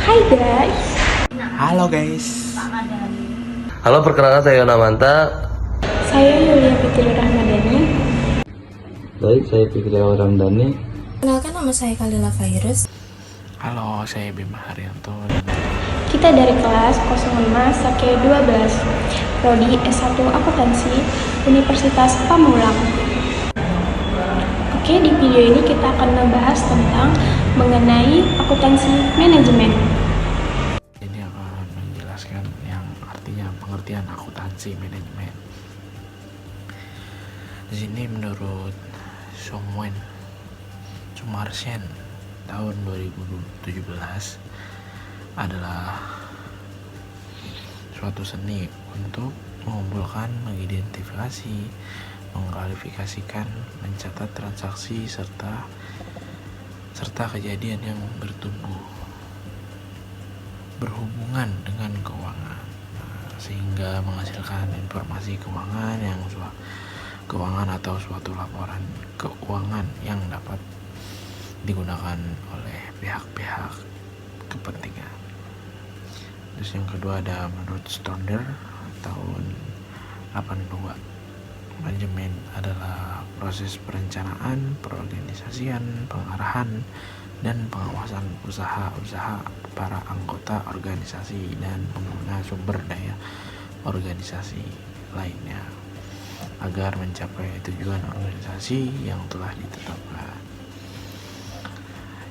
Hai guys. Halo guys. Halo, perkenalkan saya Yonamanta. Saya Yulia Fitri Rahmadani. Baik, saya Fikri Ramdhani. Kenalkan, nama saya Kalila Virus. Halo, saya Bima Haryanto. Kita dari kelas 05 Sake 12, Prodi S1 Akuntansi, Universitas Pamulang. Oke, di video ini kita akan membahas tentang mengenai akuntansi manajemen. Ini akan menjelaskan yang artinya pengertian akuntansi manajemen. Di sini menurut Sumarsen tahun 2017 adalah suatu seni untuk mengumpulkan, mengidentifikasi, mengklarifikasikan, mencatat transaksi serta kejadian yang berhubungan dengan keuangan, sehingga menghasilkan informasi keuangan atau suatu laporan keuangan yang dapat digunakan oleh pihak-pihak kepentingan. Terus yang kedua ada menurut Stonder tahun 82, manajemen adalah proses perencanaan, perorganisasian, pengarahan, dan pengawasan usaha-usaha para anggota organisasi dan pengguna sumber daya organisasi lainnya agar mencapai tujuan organisasi yang telah ditetapkan.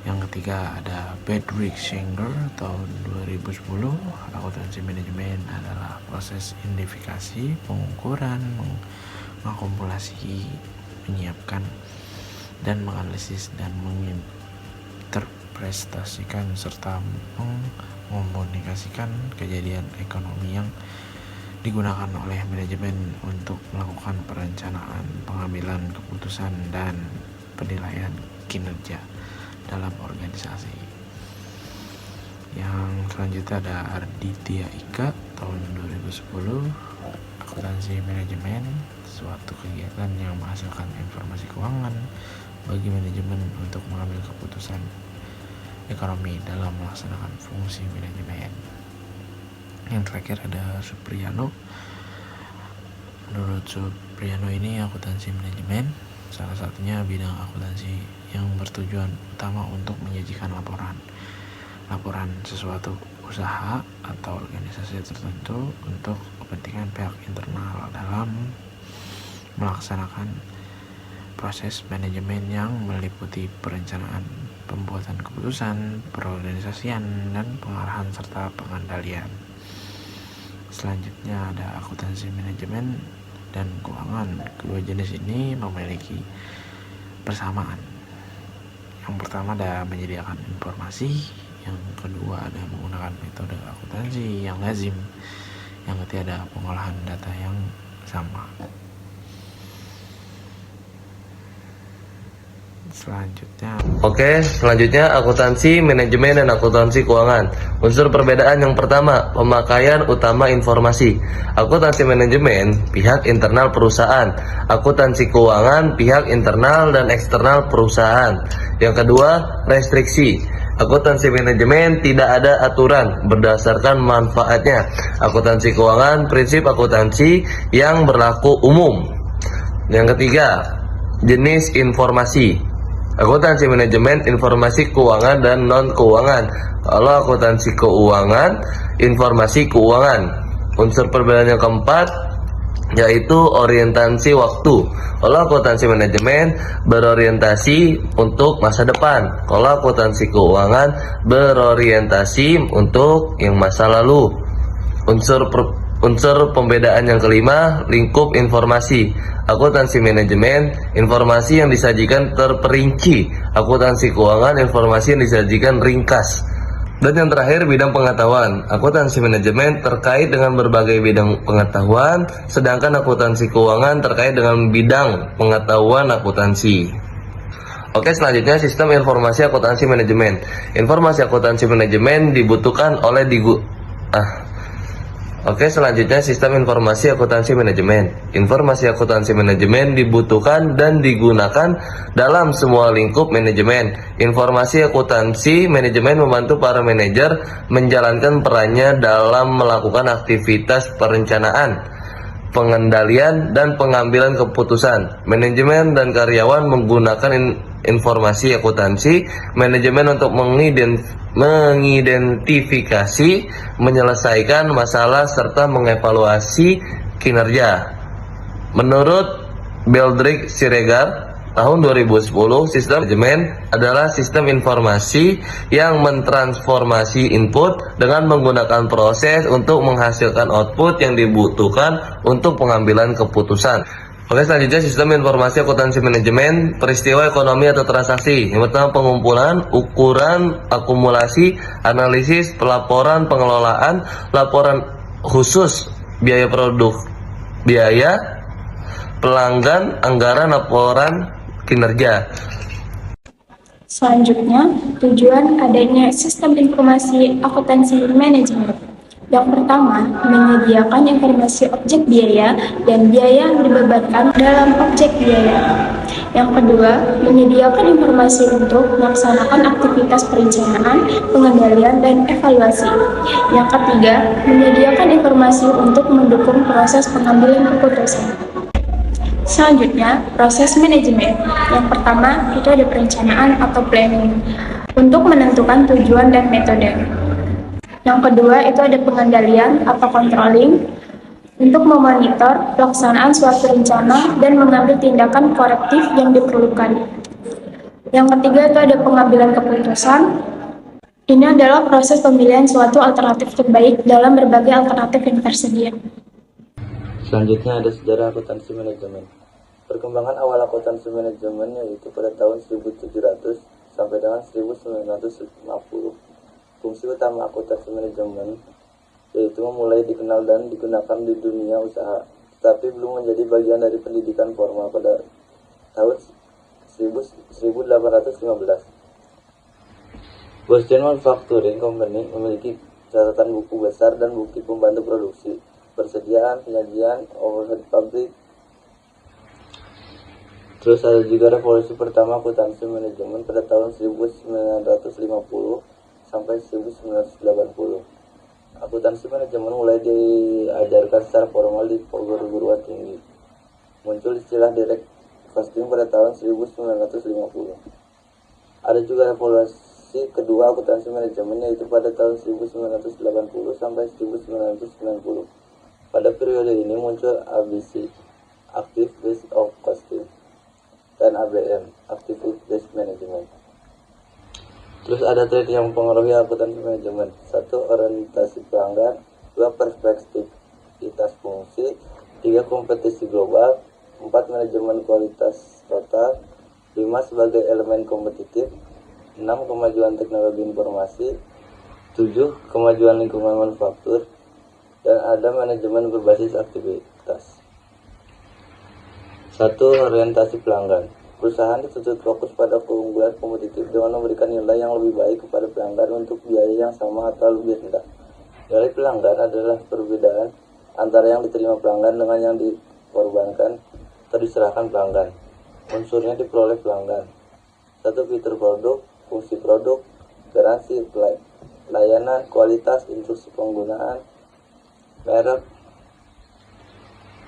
Yang ketiga ada Bedrick Singer tahun 2010, akuntansi manajemen adalah proses identifikasi, pengukuran, mengakumulasi, menyiapkan, dan menganalisis dan menginterpretasikan serta mengkomunikasikan kejadian ekonomi yang digunakan oleh manajemen untuk melakukan perencanaan, pengambilan keputusan, dan penilaian kinerja dalam organisasi. Yang selanjutnya ada Arditya Ika tahun 2010, akuntansi manajemen, suatu kegiatan yang menghasilkan informasi keuangan bagi manajemen untuk mengambil keputusan ekonomi dalam melaksanakan fungsi manajemen. Yang terakhir ada Supriyano. Menurut Supriyano ini akuntansi manajemen salah satunya bidang akuntansi yang bertujuan utama untuk menyajikan laporan sesuatu usaha atau organisasi tertentu untuk kepentingan pihak internal dalam melaksanakan proses manajemen yang meliputi perencanaan, pembuatan keputusan, perorganisasian, dan pengarahan serta pengendalian. Selanjutnya ada akuntansi manajemen dan keuangan. Kedua jenis ini memiliki persamaan. Yang pertama ada menyediakan informasi, yang kedua ada menggunakan metode akuntansi yang lazim, yang ketiga ada pengolahan data yang sama. Selanjutnya akuntansi manajemen dan akuntansi keuangan. Unsur perbedaan yang pertama, pemakaian utama informasi. Akuntansi manajemen pihak internal perusahaan, akuntansi keuangan pihak internal dan eksternal perusahaan. Yang kedua, restriksi. Akuntansi manajemen tidak ada aturan berdasarkan manfaatnya. Akuntansi keuangan prinsip akuntansi yang berlaku umum. Yang ketiga, jenis informasi. Akuntansi manajemen, informasi keuangan dan non keuangan. Kalau akuntansi keuangan, informasi keuangan. Unsur perbedaan yang keempat yaitu orientasi waktu. Kalau akuntansi manajemen berorientasi untuk masa depan. Kalau akuntansi keuangan berorientasi untuk yang masa lalu. Unsur pembedaan yang kelima, lingkup informasi. Akuntansi manajemen, informasi yang disajikan terperinci. Akuntansi keuangan, informasi yang disajikan ringkas. Dan yang terakhir, bidang pengetahuan. Akuntansi manajemen terkait dengan berbagai bidang pengetahuan, sedangkan akuntansi keuangan terkait dengan bidang pengetahuan akuntansi. Oke, selanjutnya sistem informasi akuntansi manajemen. Informasi akuntansi manajemen dibutuhkan oleh Oke, selanjutnya sistem informasi akuntansi manajemen. Informasi akuntansi manajemen dibutuhkan dan digunakan dalam semua lingkup manajemen. Informasi akuntansi manajemen membantu para manajer menjalankan perannya dalam melakukan aktivitas perencanaan, pengendalian, dan pengambilan keputusan. Manajemen dan karyawan menggunakan informasi akuntansi manajemen untuk mengidentifikasi, menyelesaikan masalah, serta mengevaluasi kinerja. Menurut Beldrick Siregar, tahun 2010, sistem manajemen adalah sistem informasi yang mentransformasi input dengan menggunakan proses untuk menghasilkan output yang dibutuhkan untuk pengambilan keputusan. Oke, selanjutnya sistem informasi akuntansi manajemen, peristiwa ekonomi atau transaksi. Yang pertama, pengumpulan, ukuran, akumulasi, analisis, pelaporan, pengelolaan, laporan khusus, biaya produk, biaya, pelanggan, anggaran, laporan kinerja. Selanjutnya, tujuan adanya sistem informasi akuntansi manajemen. Yang pertama, menyediakan informasi objek biaya dan biaya yang dibebankan dalam objek biaya. Yang kedua, menyediakan informasi untuk melaksanakan aktivitas perencanaan, pengendalian, dan evaluasi. Yang ketiga, menyediakan informasi untuk mendukung proses pengambilan keputusan. Selanjutnya, proses manajemen. Yang pertama, itu ada perencanaan atau planning untuk menentukan tujuan dan metode. Yang kedua, itu ada pengendalian atau controlling untuk memonitor pelaksanaan suatu rencana dan mengambil tindakan korektif yang diperlukan. Yang ketiga, itu ada pengambilan keputusan. Ini adalah proses pemilihan suatu alternatif terbaik dalam berbagai alternatif yang tersedia. Selanjutnya ada sejarah akuntansi manajemen. Perkembangan awal akuntansi manajemen yaitu pada tahun 1700 sampai dengan 1950. Fungsi utama akuntansi manajemen yaitu mulai dikenal dan digunakan di dunia usaha, tetapi belum menjadi bagian dari pendidikan formal pada tahun 1815. Boston Manufacturing Company memiliki catatan buku besar dan bukti pembantu produksi, persediaan, penyajian, overhead pabrik. Terus ada juga revolusi pertama akuntansi manajemen pada tahun 1950 sampai 1980. Akuntansi manajemen mulai diajarkan secara formal di perguruan tinggi. Muncul istilah direct costing pada tahun 1950. Ada juga revolusi kedua akuntansi manajemen yaitu pada tahun 1980 sampai 1990. Pada periode ini muncul ABC, Active Base of Costing, dan ABM, Active Base Management. Terus ada tren yang mempengaruhi akuntansi manajemen. 1. Orientasi pelanggan. 2. Perspektivitas fungsi. 3. Kompetisi global. 4. Manajemen kualitas total. 5. Sebagai elemen kompetitif. 6. Kemajuan teknologi informasi. 7. Kemajuan lingkungan manufaktur. Dan ada manajemen berbasis aktivitas. 1. Orientasi pelanggan. Perusahaan dituntut fokus pada keunggulan kompetitif dengan memberikan nilai yang lebih baik kepada pelanggan untuk biaya yang sama atau lebih rendah. Nilai pelanggan adalah perbedaan antara yang diterima pelanggan dengan yang dikorbankan atau diserahkan pelanggan. Unsurnya diperoleh pelanggan. 1. Fitur produk, fungsi produk, garansi, layanan, kualitas, instruksi penggunaan, merek.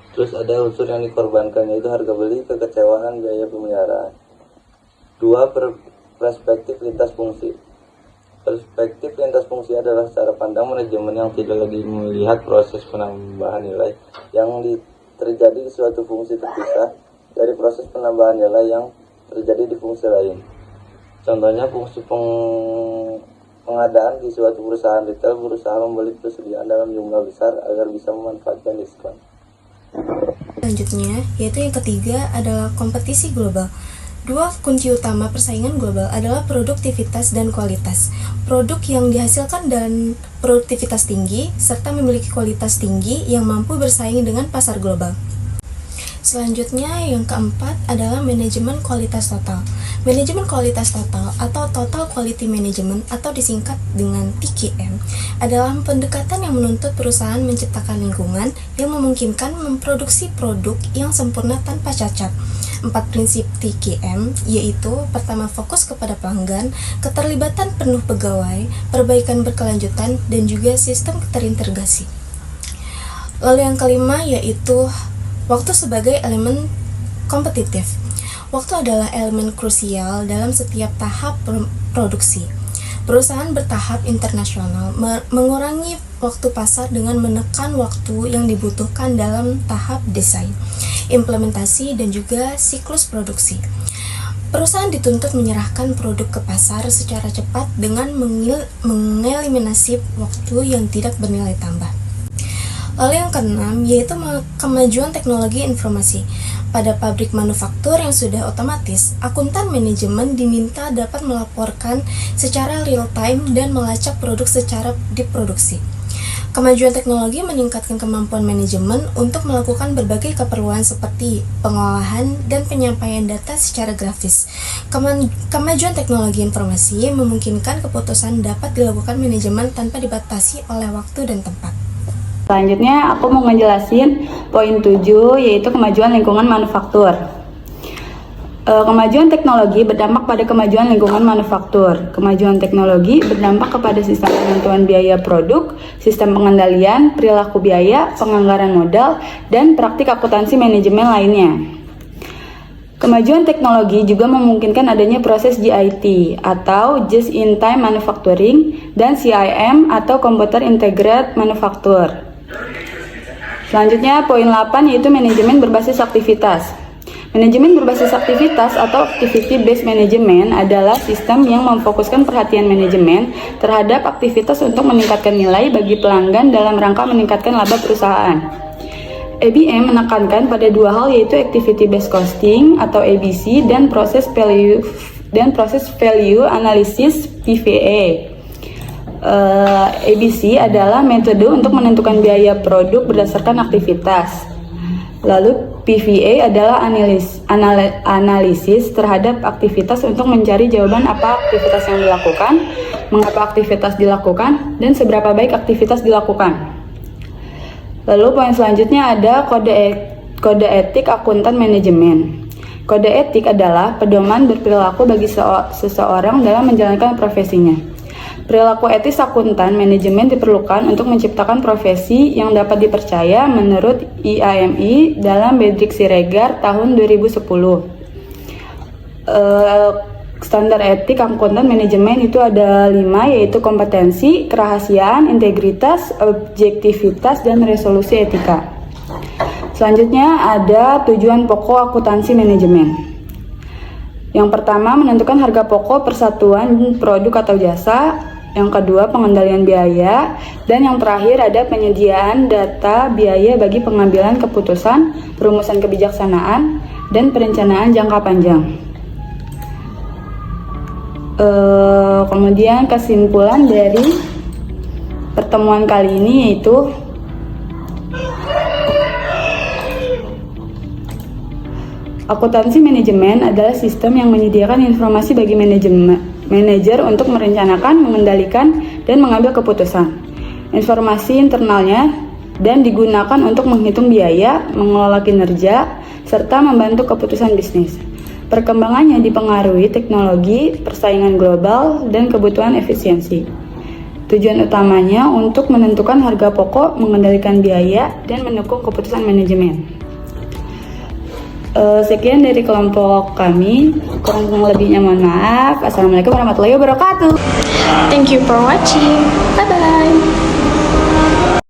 Terus ada unsur yang dikorbankan yaitu harga beli, kekecewaan, biaya pemeliharaan. 2. Perspektif lintas fungsi. Perspektif lintas fungsi adalah cara pandang manajemen yang tidak lagi melihat proses penambahan nilai yang terjadi di suatu fungsi terpisah dari proses penambahan nilai yang terjadi di fungsi lain. Contohnya fungsi pengadaan di suatu perusahaan retail berusaha membeli persediaan dalam jumlah besar agar bisa memanfaatkan diskon. Selanjutnya, yaitu yang ketiga adalah kompetisi global. Dua kunci utama persaingan global adalah produktivitas dan kualitas. Produk yang dihasilkan dan produktivitas tinggi serta memiliki kualitas tinggi yang mampu bersaing dengan pasar global. Selanjutnya yang keempat adalah manajemen kualitas total. Manajemen kualitas total atau Total Quality Management atau disingkat dengan TQM adalah pendekatan yang menuntut perusahaan menciptakan lingkungan yang memungkinkan memproduksi produk yang sempurna tanpa cacat. 4 prinsip TQM yaitu pertama, fokus kepada pelanggan, keterlibatan penuh pegawai, perbaikan berkelanjutan, dan juga sistem terintegrasi. Lalu yang kelima yaitu waktu sebagai elemen kompetitif. Waktu adalah elemen krusial dalam setiap tahap produksi. Perusahaan bertahap internasional mengurangi waktu pasar dengan menekan waktu yang dibutuhkan dalam tahap desain, implementasi, dan juga siklus produksi. Perusahaan dituntut menyerahkan produk ke pasar secara cepat dengan mengeliminasi waktu yang tidak bernilai tambah. Lalu yang keenam yaitu kemajuan teknologi informasi. Pada pabrik manufaktur yang sudah otomatis, akuntan manajemen diminta dapat melaporkan secara real time dan melacak produk secara diproduksi. Kemajuan teknologi meningkatkan kemampuan manajemen untuk melakukan berbagai keperluan seperti pengolahan dan penyampaian data secara grafis. Kemajuan teknologi informasi memungkinkan keputusan dapat dilakukan manajemen tanpa dibatasi oleh waktu dan tempat. Selanjutnya aku mau ngejelasin poin 7 yaitu kemajuan lingkungan manufaktur. Kemajuan teknologi berdampak pada kemajuan lingkungan manufaktur. Kemajuan teknologi berdampak kepada sistem penentuan biaya produk, sistem pengendalian, perilaku biaya, penganggaran modal, dan praktik akuntansi manajemen lainnya. Kemajuan teknologi juga memungkinkan adanya proses JIT atau Just in Time Manufacturing dan CIM atau Computer Integrated Manufacture. Selanjutnya poin 8 yaitu manajemen berbasis aktivitas. Manajemen berbasis aktivitas atau Activity Based Management adalah sistem yang memfokuskan perhatian manajemen terhadap aktivitas untuk meningkatkan nilai bagi pelanggan dalam rangka meningkatkan laba perusahaan. ABM menekankan pada dua hal yaitu Activity Based Costing atau ABC dan Process Value Analysis PVA. ABC adalah metode untuk menentukan biaya produk berdasarkan aktivitas. Lalu PVA adalah analisis terhadap aktivitas untuk mencari jawaban apa aktivitas yang dilakukan, mengapa aktivitas dilakukan, dan seberapa baik aktivitas dilakukan. Lalu poin selanjutnya ada kode etik akuntan manajemen. Kode etik adalah pedoman berperilaku bagi seseorang dalam menjalankan profesinya. Perilaku etis akuntan manajemen diperlukan untuk menciptakan profesi yang dapat dipercaya menurut IAMI dalam Bedrik Siregar tahun 2010. Standar etik akuntan manajemen itu ada 5 yaitu kompetensi, kerahasiaan, integritas, objektivitas, dan resolusi etika. Selanjutnya ada tujuan pokok akuntansi manajemen. Yang pertama menentukan harga pokok persatuan produk atau jasa. Yang kedua, pengendalian biaya. Dan yang terakhir ada penyediaan data biaya bagi pengambilan keputusan, perumusan kebijaksanaan, dan perencanaan jangka panjang. Kemudian kesimpulan dari pertemuan kali ini yaitu akuntansi manajemen adalah sistem yang menyediakan informasi bagi manajer untuk merencanakan, mengendalikan, dan mengambil keputusan. Informasi internalnya dan digunakan untuk menghitung biaya, mengelola kinerja, serta membantu keputusan bisnis. Perkembangannya dipengaruhi teknologi, persaingan global, dan kebutuhan efisiensi. Tujuan utamanya untuk menentukan harga pokok, mengendalikan biaya, dan mendukung keputusan manajemen. Sekian dari kelompok kami, kurang lebihnya mohon maaf. Assalamualaikum warahmatullahi wabarakatuh. Thank you for watching. Bye.